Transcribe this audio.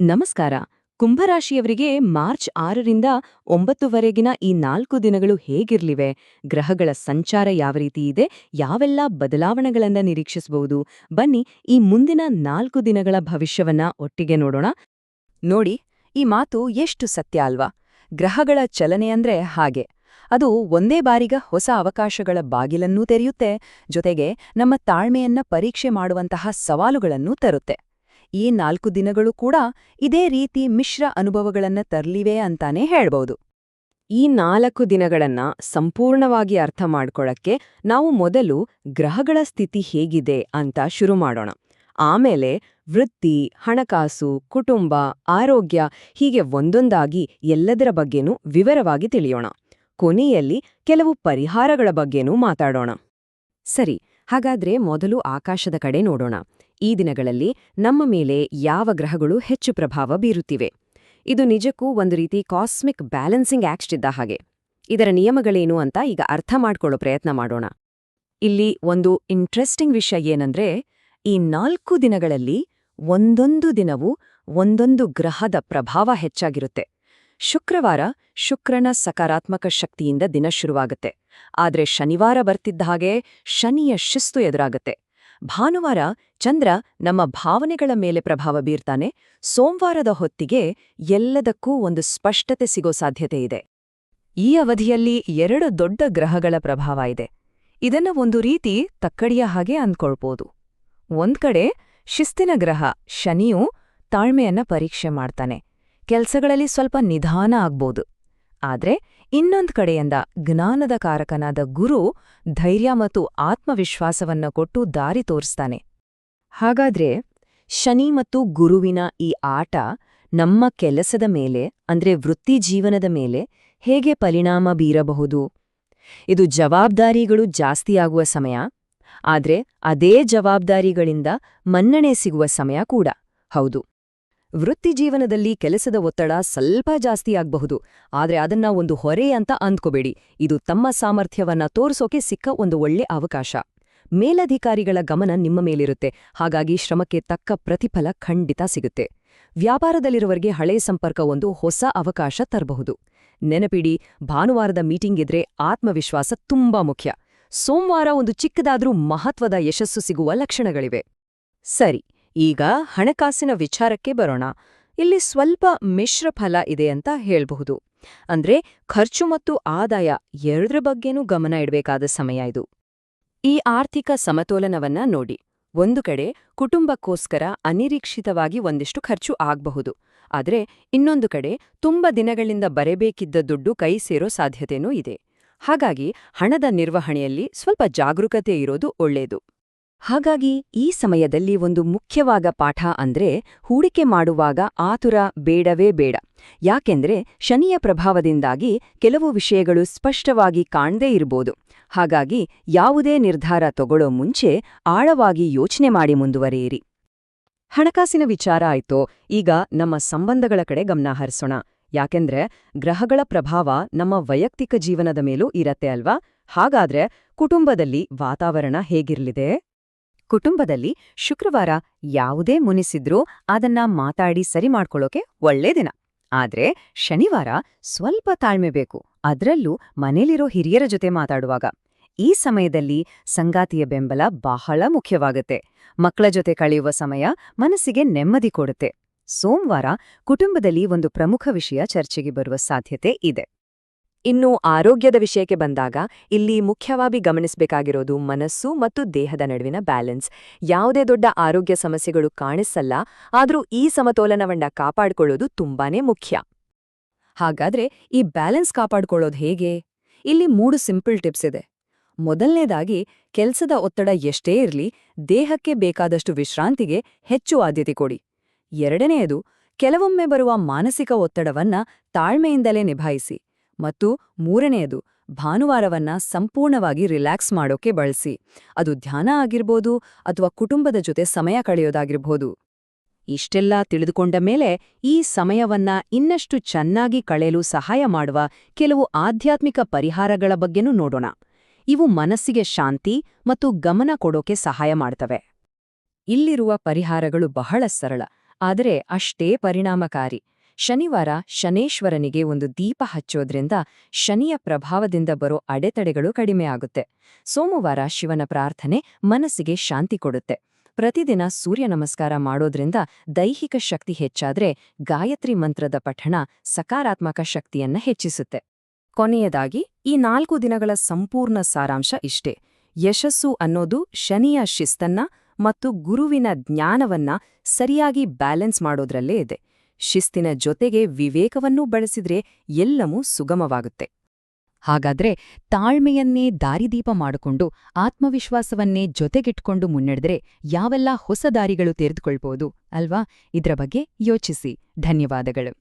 ನಮಸ್ಕಾರ. ಕುಂಭರಾಶಿಯವರಿಗೆ ಮಾರ್ಚ್ 6ರಿಂದ 9ವರೆಗಿನ ಈ 4 ದಿನಗಳು ಹೇಗಿರ್ಲಿವೆ? ಗ್ರಹಗಳ ಸಂಚಾರ ಯಾವ ರೀತಿ ಇದೆ? ಯಾವೆಲ್ಲ ಬದಲಾವಣೆಗಳನ್ನ ನಿರೀಕ್ಷಿಸಬಹುದು? ಬನ್ನಿ, ಈ ಮುಂದಿನ 4 ದಿನಗಳ ಭವಿಷ್ಯವನ್ನ ಒಟ್ಟಿಗೆ ನೋಡೋಣ. ನೋಡಿ, ಈ ಮಾತು ಎಷ್ಟು ಸತ್ಯ ಅಲ್ವಾ? ಗ್ರಹಗಳ ಚಲನೆ ಅಂದ್ರೆ ಹಾಗೆ. ಅದು ಒಂದೇ ಬಾರಿಗ ಹೊಸ ಅವಕಾಶಗಳ ಬಾಗಿಲನ್ನೂ ತೆರೆಯುತ್ತೆ, ಜೊತೆಗೆ ನಮ್ಮ ತಾಳ್ಮೆಯನ್ನ ಪರೀಕ್ಷೆ ಮಾಡುವಂತಹ ಸವಾಲುಗಳನ್ನೂ ತರುತ್ತೆ. ಈ 4 ದಿನಗಳು ಕೂಡ ಇದೇ ರೀತಿ ಮಿಶ್ರ ಅನುಭವಗಳನ್ನ ತರ್ಲಿವೆ ಅಂತಾನೆ ಹೇಳ್ಬಹುದು. ಈ 4 ದಿನಗಳನ್ನ ಸಂಪೂರ್ಣವಾಗಿ ಅರ್ಥ ಮಾಡ್ಕೊಳ್ಳಕ್ಕೆ ನಾವು ಮೊದಲು ಗ್ರಹಗಳ ಸ್ಥಿತಿ ಹೇಗಿದೆ ಅಂತ ಶುರು ಮಾಡೋಣ. ಆಮೇಲೆ ವೃತ್ತಿ, ಹಣಕಾಸು, ಕುಟುಂಬ, ಆರೋಗ್ಯ ಹೀಗೆ ಒಂದೊಂದಾಗಿ ಎಲ್ಲದರ ಬಗ್ಗೆನೂ ವಿವರವಾಗಿ ತಿಳಿಯೋಣ. ಕೊನೆಯಲ್ಲಿ ಕೆಲವು ಪರಿಹಾರಗಳ ಬಗ್ಗೆನೂ ಮಾತಾಡೋಣ. ಸರಿ, ಹಾಗಾದ್ರೆ ಮೊದಲು ಆಕಾಶದ ಕಡೆ ನೋಡೋಣ. ಈ ದಿನಗಳಲ್ಲಿ ನಮ್ಮ ಮೇಲೆ ಯಾವ ಗ್ರಹಗಳು ಹೆಚ್ಚು ಪ್ರಭಾವ ಬೀರುತ್ತಿವೆ? ಇದು ನಿಜಕ್ಕೂ ಒಂದು ರೀತಿ ಕಾಸ್ಮಿಕ್ ಬ್ಯಾಲೆನ್ಸಿಂಗ್ ಆಕ್ಟ್ ಇದ್ದ ಹಾಗೆ. ಇದರ ನಿಯಮಗಳೇನು ಅಂತ ಈಗ ಅರ್ಥ ಮಾಡ್ಕೊಳ್ಳೋ ಪ್ರಯತ್ನ ಮಾಡೋಣ. ಇಲ್ಲಿ ಒಂದು ಇಂಟ್ರೆಸ್ಟಿಂಗ್ ವಿಷಯ ಏನಂದ್ರೆ, ಈ 4 ದಿನಗಳಲ್ಲಿ ಒಂದೊಂದು ದಿನವೂ ಒಂದೊಂದು ಗ್ರಹದ ಪ್ರಭಾವ ಹೆಚ್ಚಾಗಿರುತ್ತೆ. ಶುಕ್ರವಾರ ಶುಕ್ರನ ಸಕಾರಾತ್ಮಕ ಶಕ್ತಿಯಿಂದ ದಿನ ಶುರುವಾಗುತ್ತೆ. ಆದ್ರೆ ಶನಿವಾರ ಬರ್ತಿದ್ದ ಹಾಗೆ ಶನಿಯ ಶಿಸ್ತು ಎದುರಾಗತ್ತೆ. ಭಾನುವಾರ ಚಂದ್ರ ನಮ್ಮ ಭಾವನೆಗಳ ಮೇಲೆ ಪ್ರಭಾವ ಬೀರ್ತಾನೆ. ಸೋಮವಾರದ ಹೊತ್ತಿಗೆ ಎಲ್ಲದಕ್ಕೂ ಒಂದು ಸ್ಪಷ್ಟತೆ ಸಿಗೋ ಸಾಧ್ಯತೆ ಇದೆ. ಈ ಅವಧಿಯಲ್ಲಿ 2 ದೊಡ್ಡ ಗ್ರಹಗಳ ಪ್ರಭಾವ ಇದೆ. ಇದನ್ನ ಒಂದು ರೀತಿ ತಕ್ಕಡಿಯ ಹಾಗೆ ಅಂದ್ಕೊಳ್ಬೋದು. ಒಂದ್ಕಡೆ ಶಿಸ್ತಿನ ಗ್ರಹ ಶನಿಯು ತಾಳ್ಮೆಯನ್ನ ಪರೀಕ್ಷೆ ಮಾಡ್ತಾನೆ, ಕೆಲ್ಸಗಳಲ್ಲಿ ಸ್ವಲ್ಪ ನಿಧಾನ ಆಗ್ಬೋದು. ಆದ್ರೆ ಇನ್ನೊಂದ್ ಕಡೆಯಿಂದ ಜ್ಞಾನದ ಕಾರಕನಾದ ಗುರು ಧೈರ್ಯ ಮತ್ತು ಆತ್ಮವಿಶ್ವಾಸವನ್ನ ಕೊಟ್ಟು ದಾರಿ ತೋರಿಸ್ತಾನೆ. ಹಾಗಾದ್ರೆ ಶನಿ ಮತ್ತು ಗುರುವಿನ ಈ ಆಟ ನಮ್ಮ ಕೆಲಸದ ಮೇಲೆ ಅಂದ್ರೆ ವೃತ್ತಿ ಜೀವನದ ಮೇಲೆ ಹೇಗೆ ಪರಿಣಾಮ ಬೀರಬಹುದು? ಇದು ಜವಾಬ್ದಾರಿಗಳು ಜಾಸ್ತಿಯಾಗುವ ಸಮಯ, ಆದ್ರೆ ಅದೇ ಜವಾಬ್ದಾರಿಗಳಿಂದ ಮನ್ನಣೆ ಸಿಗುವ ಸಮಯ ಕೂಡ ಹೌದು. ವೃತ್ತಿ ಜೀವನದಲ್ಲಿ ಕೆಲಸದ ಒತ್ತಡ ಸ್ವಲ್ಪ ಜಾಸ್ತಿ ಆಗ್ಬಹುದು, ಆದ್ರೆ ಅದನ್ನ ಒಂದು ಹೊರೆ ಅಂತ ಅಂದ್ಕೋಬೇಡಿ. ಇದು ತಮ್ಮ ಸಾಮರ್ಥ್ಯವನ್ನ ತೋರಿಸೋಕೆ ಸಿಕ್ಕ ಒಂದು ಒಳ್ಳೆ ಅವಕಾಶ. ಮೇಲಧಿಕಾರಿಗಳ ಗಮನ ನಿಮ್ಮ ಮೇಲಿರುತ್ತೆ, ಹಾಗಾಗಿ ಶ್ರಮಕ್ಕೆ ತಕ್ಕ ಪ್ರತಿಫಲ ಖಂಡಿತ ಸಿಗುತ್ತೆ. ವ್ಯಾಪಾರದಲ್ಲಿರುವವರಿಗೆ ಹಳೆ ಸಂಪರ್ಕ ಒಂದು ಹೊಸ ಅವಕಾಶ ತರಬಹುದು. ನೆನಪಿಡಿ, ಭಾನುವಾರದ ಮೀಟಿಂಗ್ ಇದ್ರೆ ಆತ್ಮವಿಶ್ವಾಸ ತುಂಬಾ ಮುಖ್ಯ. ಸೋಮವಾರ ಒಂದು ಚಿಕ್ಕದಾದ್ರೂ ಮಹತ್ವದ ಯಶಸ್ಸು ಸಿಗುವ ಲಕ್ಷಣಗಳಿವೆ. ಸರಿ, ಈಗ ಹಣಕಾಸಿನ ವಿಚಾರಕ್ಕೆ ಬರೋಣ. ಇಲ್ಲಿ ಸ್ವಲ್ಪ ಮಿಶ್ರ ಫಲ ಇದೆ ಅಂತ ಹೇಳ್ಬಹುದು. ಅಂದ್ರೆ ಖರ್ಚು ಮತ್ತು ಆದಾಯ ಎರಡರ ಬಗ್ಗೆನೂ ಗಮನ ಇಡಬೇಕಾದ ಸಮಯ ಇದು. ಈ ಆರ್ಥಿಕ ಸಮತೋಲನವನ್ನ ನೋಡಿ. ಒಂದು ಕಡೆ ಕುಟುಂಬಕ್ಕೋಸ್ಕರ ಅನಿರೀಕ್ಷಿತವಾಗಿ ಒಂದಿಷ್ಟು ಖರ್ಚು ಆಗ್ಬಹುದು, ಆದ್ರೆ ಇನ್ನೊಂದು ಕಡೆ ತುಂಬಾ ದಿನಗಳಿಂದ ಬರಬೇಕಿದ್ದ ದುಡ್ಡು ಕೈ ಸೇರೋ ಸಾಧ್ಯತೆನೂ ಇದೆ. ಹಾಗಾಗಿ ಹಣದ ನಿರ್ವಹಣೆಯಲ್ಲಿ ಸ್ವಲ್ಪ ಜಾಗರೂಕತೆ ಇರೋದು ಒಳ್ಳೆಯದು. ಹಾಗಾಗಿ ಈ ಸಮಯದಲ್ಲಿ ಒಂದು ಮುಖ್ಯವಾದ ಪಾಠ ಅಂದ್ರೆ ಹೂಡಿಕೆ ಮಾಡುವಾಗ ಆತುರ ಬೇಡವೇ ಬೇಡ. ಯಾಕೆಂದ್ರೆ ಶನಿಯ ಪ್ರಭಾವದಿಂದಾಗಿ ಕೆಲವು ವಿಷಯಗಳು ಸ್ಪಷ್ಟವಾಗಿ ಕಾಣದೇ ಇರಬಹುದು. ಹಾಗಾಗಿ ಯಾವುದೇ ನಿರ್ಧಾರ ತಗೊಳ್ಳೋ ಮುಂಚೆ ಆಳವಾಗಿ ಯೋಚನೆ ಮಾಡಿ ಮುಂದುವರಿಯಿರಿ. ಹಣಕಾಸಿನ ವಿಚಾರ ಆಯ್ತೋ, ಈಗ ನಮ್ಮ ಸಂಬಂಧಗಳ ಕಡೆ ಗಮನ ಹರಿಸೋಣ. ಯಾಕೆಂದ್ರೆ ಗ್ರಹಗಳ ಪ್ರಭಾವ ನಮ್ಮ ವೈಯಕ್ತಿಕ ಜೀವನದ ಮೇಲೂ ಇರತ್ತೆ ಅಲ್ವಾ? ಹಾಗಾದ್ರೆ ಕುಟುಂಬದಲ್ಲಿ ವಾತಾವರಣ ಹೇಗಿರ್ಲಿದೆ? ಕುಟುಂಬದಲ್ಲಿ ಶುಕ್ರವಾರ ಯಾವುದೇ ಮುನಿಸಿದ್ರೂ ಅದನ್ನ ಮಾತಾಡಿ ಸರಿ ಮಾಡ್ಕೊಳ್ಳೋಕೆ ಒಳ್ಳೆ ದಿನ. ಆದ್ರೆ ಶನಿವಾರ ಸ್ವಲ್ಪ ತಾಳ್ಮೆ ಬೇಕು, ಅದ್ರಲ್ಲೂ ಮನೇಲಿರೋ ಹಿರಿಯರ ಜೊತೆ ಮಾತಾಡುವಾಗ. ಈ ಸಮಯದಲ್ಲಿ ಸಂಗಾತಿಯ ಬೆಂಬಲ ಬಹಳ ಮುಖ್ಯವಾಗುತ್ತೆ. ಮಕ್ಕಳ ಜೊತೆ ಕಳೆಯುವ ಸಮಯ ಮನಸ್ಸಿಗೆ ನೆಮ್ಮದಿ ಕೊಡುತ್ತೆ. ಸೋಮವಾರ ಕುಟುಂಬದಲ್ಲಿ ಒಂದು ಪ್ರಮುಖ ವಿಷಯ ಚರ್ಚೆಗೆ ಬರುವ ಸಾಧ್ಯತೆ ಇದೆ. ಇನ್ನು ಆರೋಗ್ಯದ ವಿಷಯಕ್ಕೆ ಬಂದಾಗ ಇಲ್ಲಿ ಮುಖ್ಯವಾಗಿ ಗಮನಿಸಬೇಕಾಗಿರೋದು ಮನಸ್ಸು ಮತ್ತು ದೇಹದ ನಡುವಿನ ಬ್ಯಾಲೆನ್ಸ್. ಯಾವುದೇ ದೊಡ್ಡ ಆರೋಗ್ಯ ಸಮಸ್ಯೆಗಳು ಕಾಣಿಸಲ್ಲ, ಆದ್ರೂ ಈ ಸಮತೋಲನವನ್ನ ಕಾಪಾಡಿಕೊಳ್ಳೋದು ತುಂಬಾನೇ ಮುಖ್ಯ. ಹಾಗಾದ್ರೆ ಈ ಬ್ಯಾಲೆನ್ಸ್ ಕಾಪಾಡಿಕೊಳ್ಳೋದು ಹೇಗೆ? ಇಲ್ಲಿ 3 ಸಿಂಪಲ್ ಟಿಪ್ಸ್ ಇದೆ. ಮೊದಲನೇದಾಗಿ, ಕೆಲ್ಸದ ಒತ್ತಡ ಎಷ್ಟೇ ಇರ್ಲಿ ದೇಹಕ್ಕೆ ಬೇಕಾದಷ್ಟು ವಿಶ್ರಾಂತಿಗೆ ಹೆಚ್ಚು ಆದ್ಯತೆ ಕೊಡಿ. ಎರಡನೆಯದು, ಕೆಲವೊಮ್ಮೆ ಬರುವ ಮಾನಸಿಕ ಒತ್ತಡವನ್ನ ತಾಳ್ಮೆಯಿಂದಲೇ ನಿಭಾಯಿಸಿ. ಮತ್ತು ಮೂರನೆಯದು, ಭಾನುವಾರವನ್ನ ಸಂಪೂರ್ಣವಾಗಿ ರಿಲ್ಯಾಕ್ಸ್ ಮಾಡೋಕೆ ಬಳಸಿ. ಅದು ಧ್ಯಾನ ಆಗಿರ್ಬೋದು ಅಥವಾ ಕುಟುಂಬದ ಜೊತೆ ಸಮಯ ಕಳೆಯೋದಾಗಿರ್ಬೋದು. ಇಷ್ಟೆಲ್ಲ ತಿಳಿದುಕೊಂಡ ಮೇಲೆ ಈ ಸಮಯವನ್ನ ಇನ್ನಷ್ಟು ಚೆನ್ನಾಗಿ ಕಳೆಯಲು ಸಹಾಯ ಮಾಡುವ ಕೆಲವು ಆಧ್ಯಾತ್ಮಿಕ ಪರಿಹಾರಗಳ ಬಗ್ಗೆನೂ ನೋಡೋಣ. ಇವು ಮನಸ್ಸಿಗೆ ಶಾಂತಿ ಮತ್ತು ಗಮನ ಕೊಡೋಕೆ ಸಹಾಯ ಮಾಡ್ತವೆ. ಇಲ್ಲಿರುವ ಪರಿಹಾರಗಳು ಬಹಳ ಸರಳ, ಆದರೆ ಅಷ್ಟೇ ಪರಿಣಾಮಕಾರಿ. ಶನಿವಾರ ಶನೇಶ್ವರನಿಗೆ ಒಂದು ದೀಪ ಹಚ್ಚೋದ್ರಿಂದ ಶನಿಯ ಪ್ರಭಾವದಿಂದ ಬರೋ ಅಡೆತಡೆಗಳು ಕಡಿಮೆ ಆಗುತ್ತೆ. ಸೋಮವಾರ ಶಿವನ ಪ್ರಾರ್ಥನೆ ಮನಸ್ಸಿಗೆ ಶಾಂತಿ ಕೊಡುತ್ತೆ. ಪ್ರತಿದಿನ ಸೂರ್ಯ ನಮಸ್ಕಾರ ಮಾಡೋದ್ರಿಂದ ದೈಹಿಕ ಶಕ್ತಿ ಹೆಚ್ಚಾದ್ರೆ ಗಾಯತ್ರಿ ಮಂತ್ರದ ಪಠಣ ಸಕಾರಾತ್ಮಕ ಶಕ್ತಿಯನ್ನ ಹೆಚ್ಚಿಸುತ್ತೆ. ಕೊನೆಯದಾಗಿ ಈ 4 ದಿನಗಳ ಸಂಪೂರ್ಣ ಸಾರಾಂಶ ಇಷ್ಟೇ. ಯಶಸ್ಸು ಅನ್ನೋದು ಶನಿಯ ಶಿಸ್ತನ್ನ ಮತ್ತು ಗುರುವಿನ ಜ್ಞಾನವನ್ನ ಸರಿಯಾಗಿ ಬ್ಯಾಲೆನ್ಸ್ ಮಾಡೋದ್ರಲ್ಲೇ ಇದೆ. ಶಿಸ್ತಿನ ಜೊತೆಗೆ ವಿವೇಕವನ್ನೂ ಬಳಸಿದ್ರೆ ಎಲ್ಲವೂ ಸುಗಮವಾಗುತ್ತೆ. ಹಾಗಾದ್ರೆ ತಾಳ್ಮೆಯನ್ನೇ ದಾರಿದೀಪ ಮಾಡಿಕೊಂಡು ಆತ್ಮವಿಶ್ವಾಸವನ್ನೇ ಜೊತೆಗಿಟ್ಕೊಂಡು ಮುನ್ನಡೆದ್ರೆ ಯಾವೆಲ್ಲ ಹೊಸ ದಾರಿಗಳು ತೆರೆದುಕೊಳ್ಬೋದು ಅಲ್ವಾ? ಇದ್ರ ಬಗ್ಗೆ ಯೋಚಿಸಿ. ಧನ್ಯವಾದಗಳು.